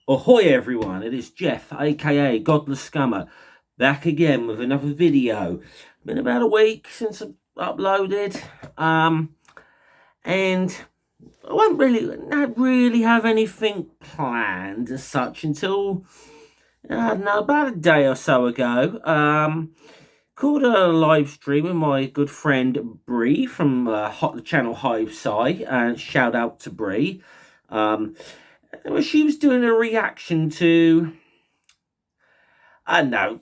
Ahoy everyone, it is Jeff, aka Godless Scummer, back again with another video. Been about a week since I uploaded, and I won't really have anything planned as such until, I don't know, about a day or so ago. Called a live stream with my good friend Bree from the channel Hive Sci, and shout out to Bree. Well, she was doing a reaction to, I don't know,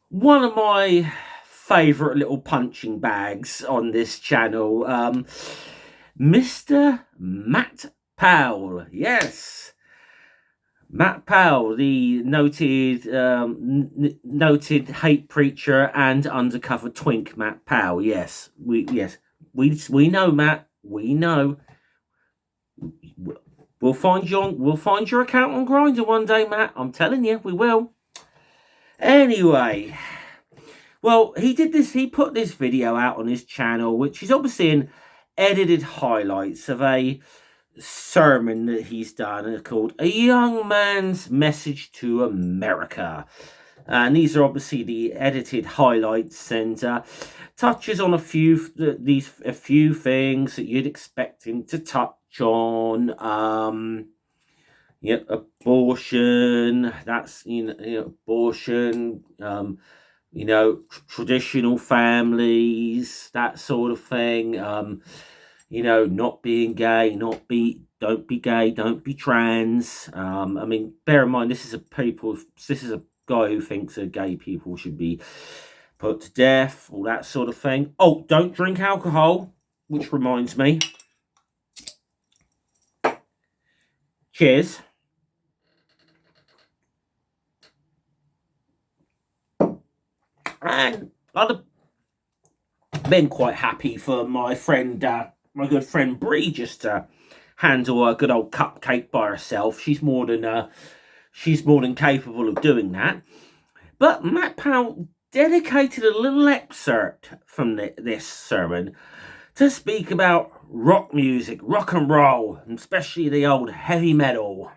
one of my favourite little punching bags on this channel, Mr. Matt Powell. Yes, Matt Powell, the noted hate preacher and undercover twink, Matt Powell. Yes, we know, Matt. We know. We'll find your account on Grindr one day, Matt. I'm telling you, we will. Anyway, well, he put this video out on his channel, which is obviously an edited highlights of a sermon that he's done called A Young Man's Message to America. And these are obviously the edited highlights, and touches on a few things that you'd expect him to touch on. Abortion. That's abortion. Traditional families, that sort of thing. Not being gay, don't be gay, don't be trans. I mean, bear in mind, this is a guy who thinks that gay people should be put to death, all that sort of thing. Oh, don't drink alcohol, which reminds me. Cheers. And I'd have been quite happy for my good friend Bree, just to handle a good old cupcake by herself. She's more than capable of doing that. But Matt Powell dedicated a little excerpt from this sermon to speak about rock music, rock and roll, and especially the old heavy metal.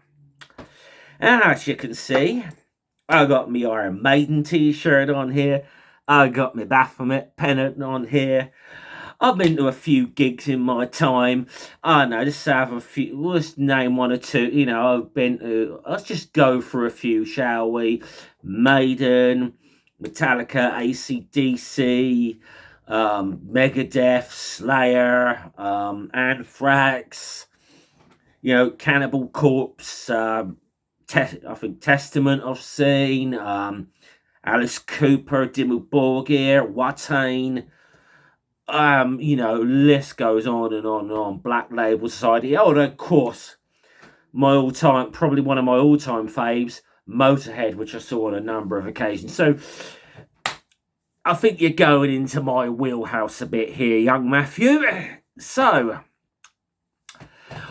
And as you can see, I got my Iron Maiden t-shirt on here. I got my Baphomet pennant on here. I've been to a few gigs in my time. I know, just have a few. Let's name one or two. I've been to. Let's just go for a few, shall we? Maiden, Metallica, AC/DC, Megadeth, Slayer, Anthrax. Cannibal Corpse. I think Testament I've seen. Alice Cooper, Dimmu Borgir, Watain. List goes on and on and on. Black Label Society. Oh, and of course, probably one of my all-time faves, Motorhead, which I saw on a number of occasions. So I think you're going into my wheelhouse a bit here, young Matthew. So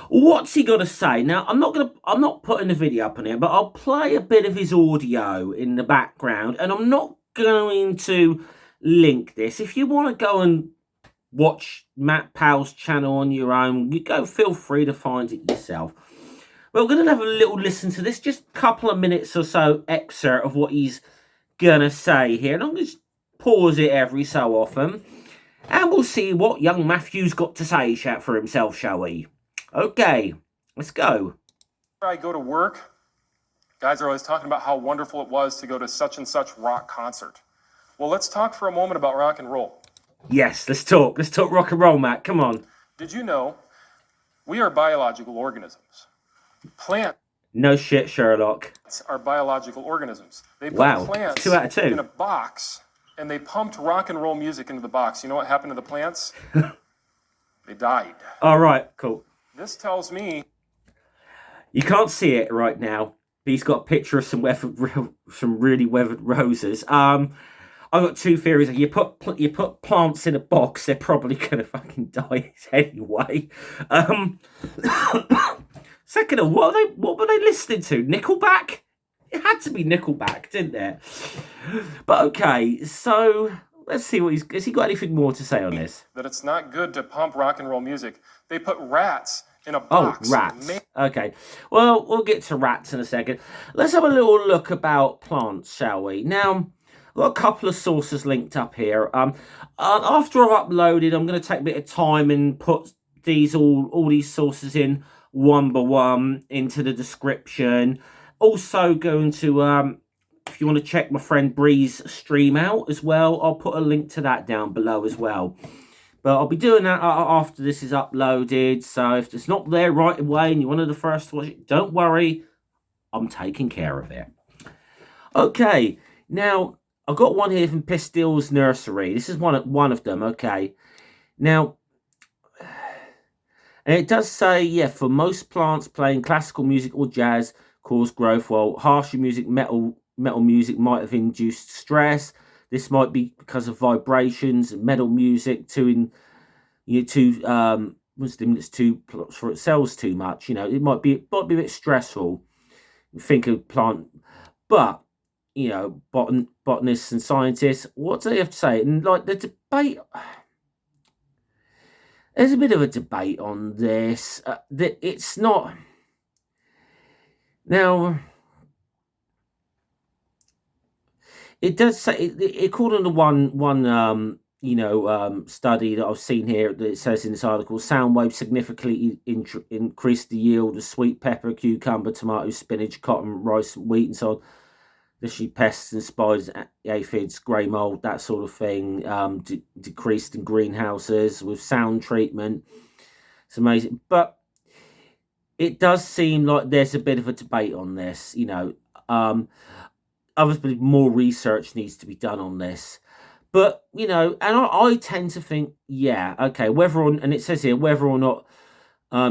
what's he got to say? Now, I'm not putting the video up on here, but I'll play a bit of his audio in the background, and I'm not going to link this. If you want to go and watch Matt Powell's channel on your own, feel free to find it yourself. But we're going to have a little listen to this, just a couple of minutes or so excerpt of what he's going to say here. And I'm going to pause it every so often, and we'll see what young Matthew's got to say for himself, shall we? Okay, let's go. I go to work, guys are always talking about how wonderful it was to go to such and such rock concert. Well, let's talk for a moment about rock and roll. Yes, let's talk rock and roll, Matt. Come on. Did you know we are biological organisms? Plants. No shit, Sherlock. Are biological organisms. They put plants 2 out of 2 in a box, and they pumped rock and roll music into the box. You know what happened to the plants? They died. All right, cool. This tells me... You can't see it right now. He's got a picture of some really weathered roses. I've got two theories. You put plants in a box, they're probably gonna fucking die anyway. Second of all, what were they listening to? Nickelback? It had to be Nickelback, didn't it? But okay, so let's see has he got anything more to say on this? That it's not good to pump rock and roll music. They put rats in a Oh, box. rats. Okay. Well, we'll get to rats in a second. Let's have a little look about plants, shall we? Now, I've got a couple of sources linked up here. After I've uploaded, I'm going to take a bit of time and put all these sources in one by one into the description. Also, going to if you want to check my friend Bree's stream out as well, I'll put a link to that down below as well. But I'll be doing that after this is uploaded. So if it's not there right away and you're one of the first to watch it, don't worry. I'm taking care of it. Okay. Now, I've got one here from Pistil's Nursery. This is one of them. Okay. Now, and it does say, yeah, for most plants, playing classical music or jazz cause growth, while harsher music, metal music might have induced stress. This might be because of vibrations. Metal music stimulates too for it sells too much. It might be a bit stressful. Think of plant, but botanists and scientists, what do they have to say? And like the debate, there's a bit of a debate on this. That it's not now. It does say, according to one study that I've seen here, that it says in this article, sound waves significantly increase the yield of sweet pepper, cucumber, tomato, spinach, cotton, rice, wheat, and so on. Additionally, pests and spiders, aphids, grey mold, that sort of thing, decreased in greenhouses with sound treatment. It's amazing, but it does seem like there's a bit of a debate on this. Obviously, more research needs to be done on this. But, and I tend to think, yeah, okay, and it says here, whether or not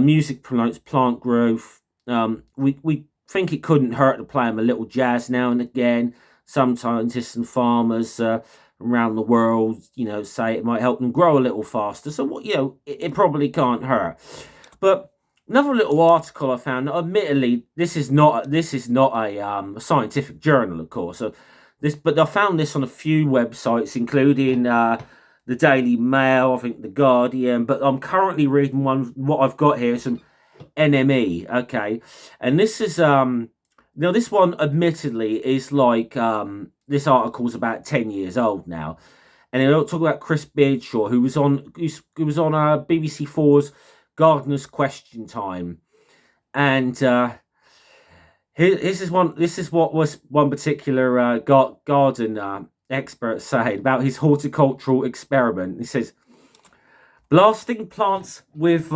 music promotes plant growth, we think it couldn't hurt to play them a little jazz now and again. Some scientists and farmers around the world, say it might help them grow a little faster. So, it probably can't hurt. But another little article I found. Admittedly, this is not a scientific journal, of course. But I found this on a few websites, including the Daily Mail, I think the Guardian. But I'm currently reading what I've got here is some NME. Okay, and this is now this one, admittedly, is like this article's about 10 years old now, and it'll talk about Chris Beardshaw, who was on BBC 4's Gardener's Question Time, and this is what was one particular garden expert saying about his horticultural experiment. He says, blasting plants with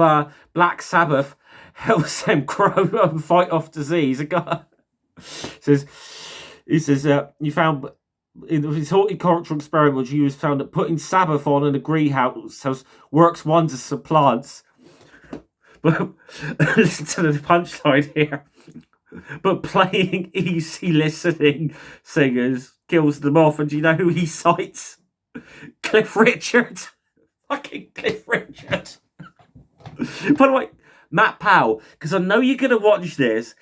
Black Sabbath helps them grow and fight off disease. He says you found in his horticultural experiment, he was found that putting Sabbath on in a greenhouse works wonders for plants. But listen to the punchline here. But playing easy listening singers kills them off. And do you know who he cites? Cliff Richard. Fucking Cliff Richard. By the way, Matt Powell, because I know you're going to watch this.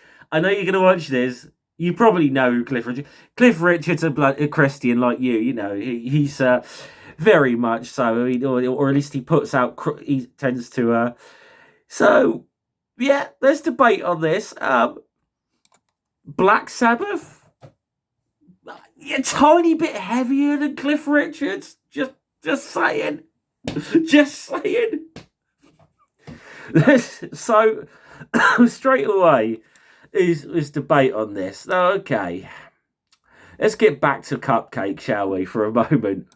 You probably know who Cliff Richard. Cliff Richard's a Christian like you. He's very much so. I mean, or at least he puts out. He tends to. So yeah, there's debate on this. Black Sabbath, a tiny bit heavier than Cliff Richards. Just saying. So straight away is debate on this. Okay, let's get back to Cupcake, shall we, for a moment?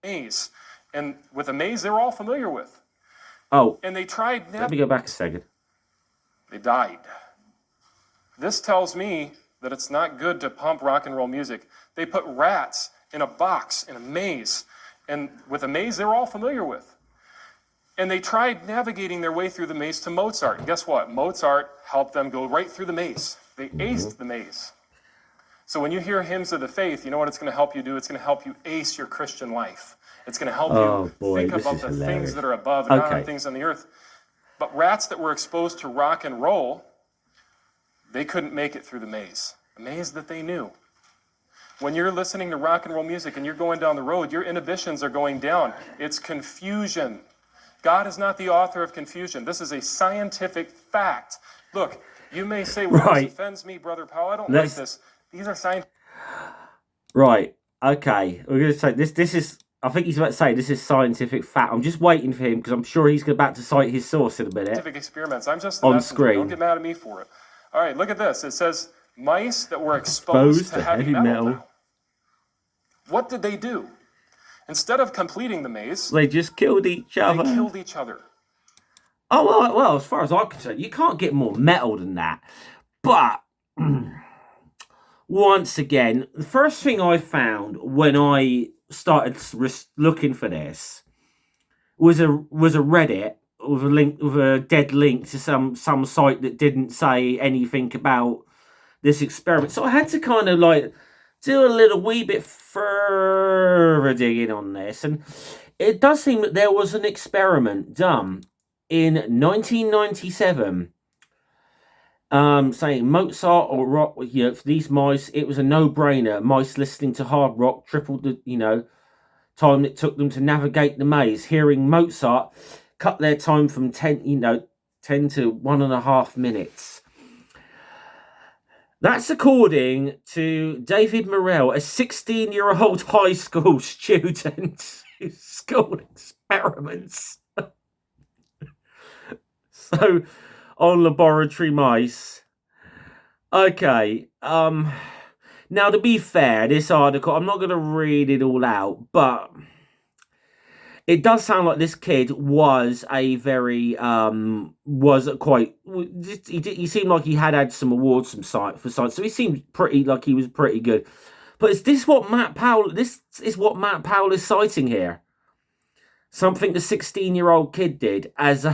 Maze, and with a maze they were all familiar with. Oh, and they tried. Let me go back a second. They died. This tells me that it's not good to pump rock and roll music. They put rats in a box, in a maze, and with a maze they were all familiar with. And they tried navigating their way through the maze to Mozart. And guess what? Mozart helped them go right through the maze. They aced the maze. So when you hear hymns of the faith, you know what it's going to help you do? It's going to help you ace your Christian life. It's going to help you think about the things that are above and not on things on the earth. But rats that were exposed to rock and roll, they couldn't make it through the maze that they knew. When you're listening to rock and roll music and you're going down the road, your inhibitions are going down. It's confusion. God is not the author of confusion. This is a scientific fact. Look, you may say, well, Right. this offends me, Brother Powell. I don't like this. These are scientific. Right. Okay. We're going to say this is, I think he's about to say this is scientific fact. I'm just waiting for him because I'm sure he's about to cite his source in a minute. Scientific experiments. I'm just the on messenger. screen. Don't get mad at me for it. All right, look at this. It says mice that were exposed to heavy metal. Now. What did they do? Instead of completing the maze, they just killed each other. They killed each other. Oh, well, as far as I'm concerned, you can't get more metal than that. But once again, the first thing I found when I started looking for this was a Reddit with a link, with a dead link to some site that didn't say anything about this experiment. So I had to kind of like do a little wee bit further digging on this, and it does seem that there was an experiment done in 1997, saying Mozart or rock. You know, for these mice, it was a no-brainer. Mice listening to hard rock tripled the time it took them to navigate the maze. Hearing Mozart cut their time from 10 to 1.5 minutes. That's according to David Morrell, a 16-year-old high school student whose school experiments. So, on laboratory mice. Okay. Now, to be fair, this article, I'm not going to read it all out, but it does sound like this kid was a very, he seemed like he had some awards for science, so he seemed pretty, like he was pretty good. But is this what Matt Powell, this is what Matt Powell is citing here? Something the 16-year-old kid did as a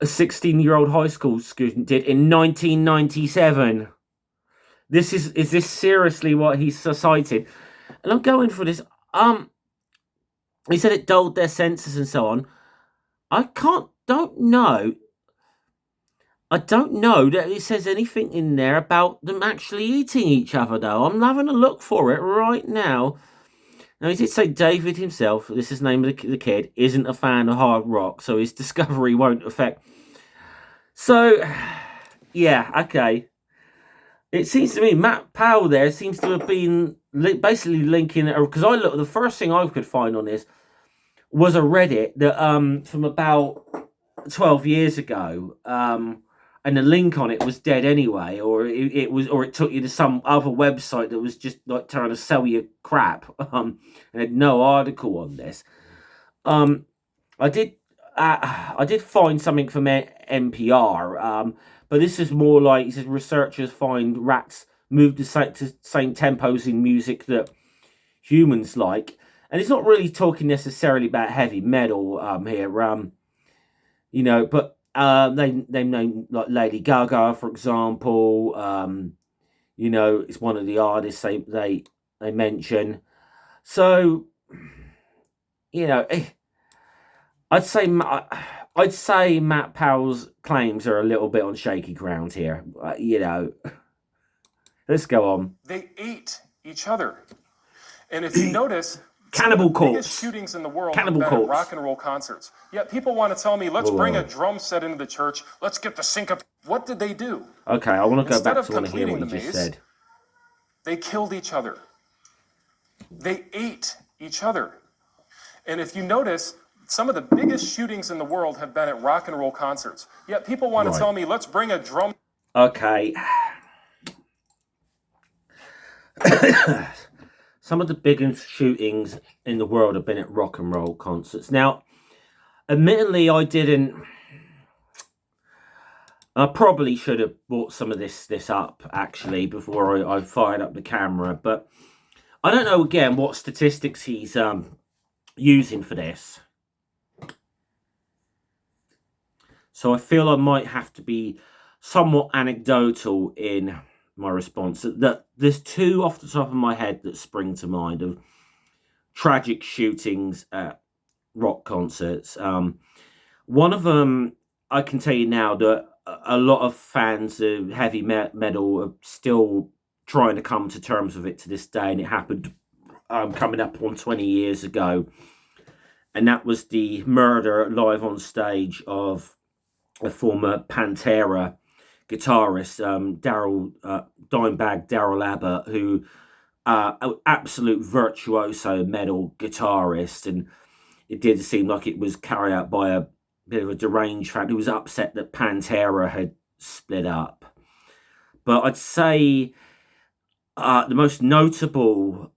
16-year-old high school student did in 1997. Is this seriously what he's cited? And I'm going for this. He said it dulled their senses and so on. I don't know that it says anything in there about them actually eating each other, though. I'm having a look for it right now. Now, he did say David himself, this is the name of the kid, isn't a fan of hard rock, so his discovery won't affect. So, yeah, okay. It seems to me Matt Powell there seems to have been basically linking it, because the first thing I could find on this was a Reddit that from about 12 years ago, and the link on it was dead anyway, or it took you to some other website that was just like trying to sell you crap, and had no article on this. I did find something from NPR, but this is more like, it says researchers find rats move to same tempos in music that humans like, and it's not really talking necessarily about heavy metal here, but they name like Lady Gaga, for example. It's one of the artists they mention. So, I'd say Matt Powell's claims are a little bit on shaky ground here. Let's go on. They ate each other, and if you notice, Cannibal Corpse. Biggest shootings in the world Cannibal have been Corpse. at rock and roll concerts. Yet people want to tell me, let's bring a drum set into the church. Let's get the sync up. What did they do? Okay, I want to go back to want to hear what you just said. They killed each other. They ate each other. And if you notice, some of the biggest shootings in the world have been at rock and roll concerts. Yet people want to tell me, let's bring a drum. Okay. Some of the biggest shootings in the world have been at rock and roll concerts. Now, admittedly, I probably should have brought some of this up, actually, before I fired up the camera. But I don't know, again, what statistics he's using for this. So I feel I might have to be somewhat anecdotal in my response. That there's two off the top of my head that spring to mind of tragic shootings at rock concerts. One of them, I can tell you now that a lot of fans of heavy metal are still trying to come to terms with it to this day, and it happened coming up on 20 years ago. and that was the murder live on stage of a former Pantera guitarist, Dimebag Daryl Abbott, who an absolute virtuoso metal guitarist, and it did seem like it was carried out by a bit of a deranged fan who was upset that Pantera had split up. But I'd say the most notable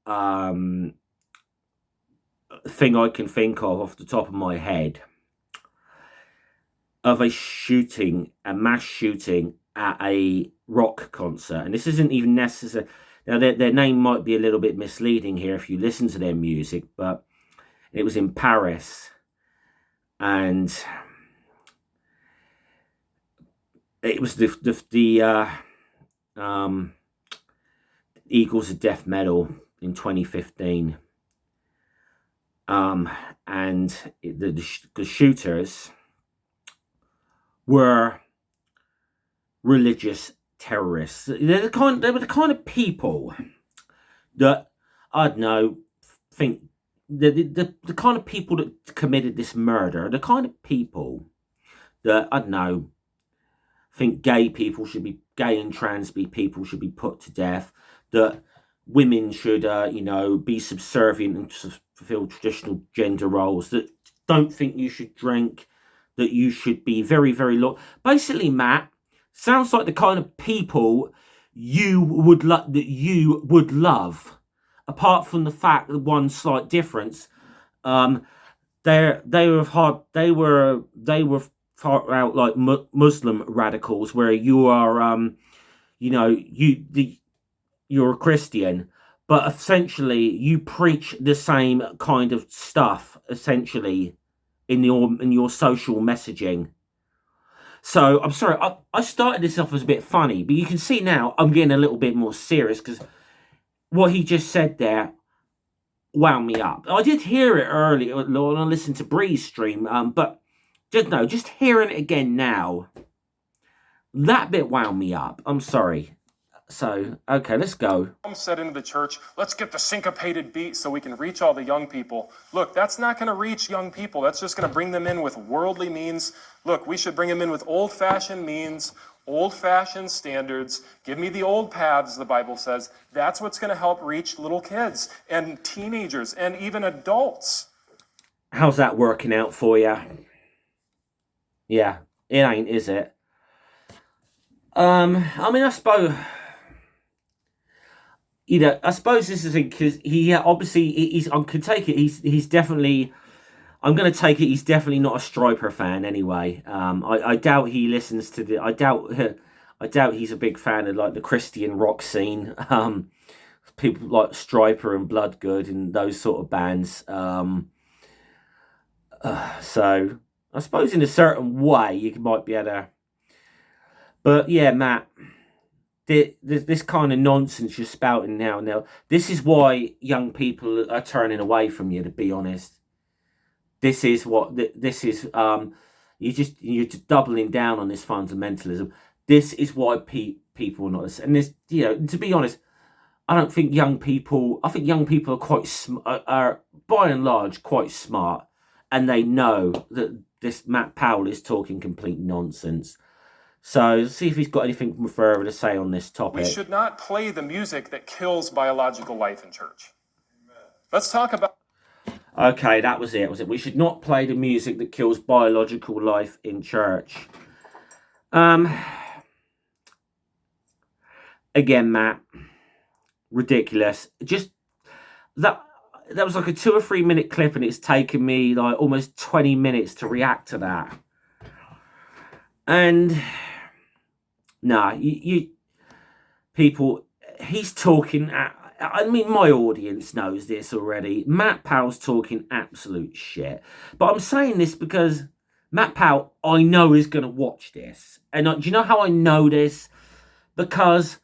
thing I can think of off the top of my head of a mass shooting at a rock concert, and this isn't even necessary. Now, their name might be a little bit misleading here if you listen to their music, but it was in Paris, and it was the Eagles of Death Metal in 2015, and the shooters were religious terrorists. They were the kind of people that, I don't know, think the kind of people that committed this murder, the kind of people that, I don't know, think gay and trans people should be put to death, that women should, be subservient and fulfill traditional gender roles, that don't think you should drink, that you should be very, very low. Basically, Matt, sounds like the kind of people you would love. Apart from the fact that one slight difference, they were far out like Muslim radicals, where you are, you're a Christian, but essentially you preach the same kind of stuff essentially in your social messaging. So I'm sorry, I started this off as a bit funny, but you can see now I'm getting a little bit more serious, because what he just said there wound me up. I did hear it earlier and I listened to Bree's stream, but just hearing it again now, that bit wound me up. I'm sorry. So, okay, let's go. Said into the church, let's get the syncopated beat so we can reach all the young people. Look, that's not going to reach young people. That's just going to bring them in with worldly means. Look, we should bring them in with old-fashioned means, old-fashioned standards. Give me the old paths, the Bible says. That's what's going to help reach little kids and teenagers and even adults. How's that working out for you? Yeah, it ain't, is it? I suppose... I suppose this is because he's definitely not a Striper fan anyway. I doubt he listens to I doubt he's a big fan of like the Christian rock scene. People like Striper and Bloodgood and those sort of bands. So I suppose in a certain way you might be able to. But yeah, Matt. This kind of nonsense you're spouting now, this is why young people are turning away from you, to be honest. You're just doubling down on this fundamentalism. This is why people are not, and this, to be honest, I think young people are by and large quite smart, and they know that this Matt Powell is talking complete nonsense. So, see if he's got anything further to say on this topic. We should not play the music that kills biological life in church. Let's talk about... Okay, that was it. We should not play the music that kills biological life in church. Again, Matt, ridiculous. Just that was like a 2 or 3 minute clip, and it's taken me like almost 20 minutes to react to that. And you people, he's talking. My audience knows this already. Matt Powell's talking absolute shit. But I'm saying this because Matt Powell, I know, is going to watch this. And do you know how I know this? Because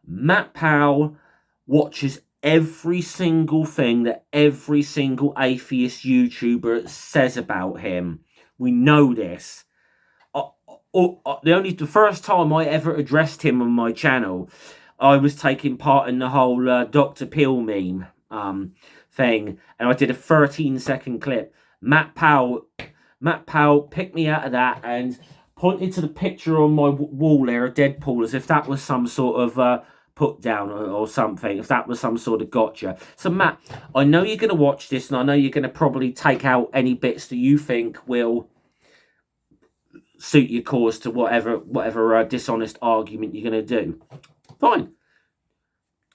Matt Powell watches every single thing that every single atheist YouTuber says about him. We know this. The first time I ever addressed him on my channel, I was taking part in the whole Dr. Peel meme thing, and I did a 13-second clip. Matt Powell picked me out of that and pointed to the picture on my wall there of Deadpool as if that was some sort of put down or something, if that was some sort of gotcha. So Matt, I know you're going to watch this, and I know you're going to probably take out any bits that you think will suit your cause to whatever dishonest argument you're going to do. Fine.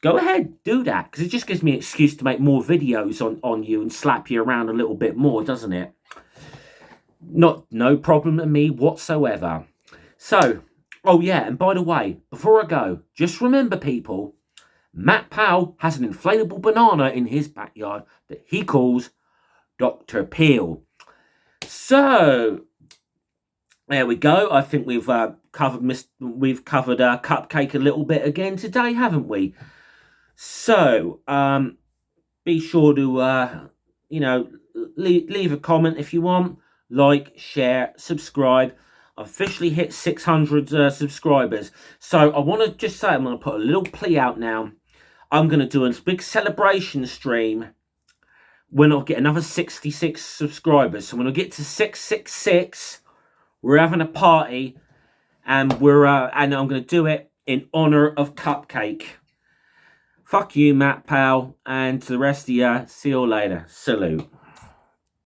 Go ahead, do that, because it just gives me an excuse to make more videos on you and slap you around a little bit more, doesn't it? No problem to me whatsoever. So, oh yeah, and by the way, before I go, just remember, people, Matt Powell has an inflatable banana in his backyard that he calls Dr. Peel. So, there we go. I think we've covered Cupcake a little bit again today, haven't we? So, be sure to leave a comment if you want, like, share, subscribe. I've officially hit 600 subscribers. So I want to just say I'm going to put a little plea out now. I'm going to do a big celebration stream when I get another 66 subscribers. So when I get to 666, we're having a party, and I'm going to do it in honor of Cupcake. Fuck you, Matt Powell, and to the rest of you, see you later. Salute.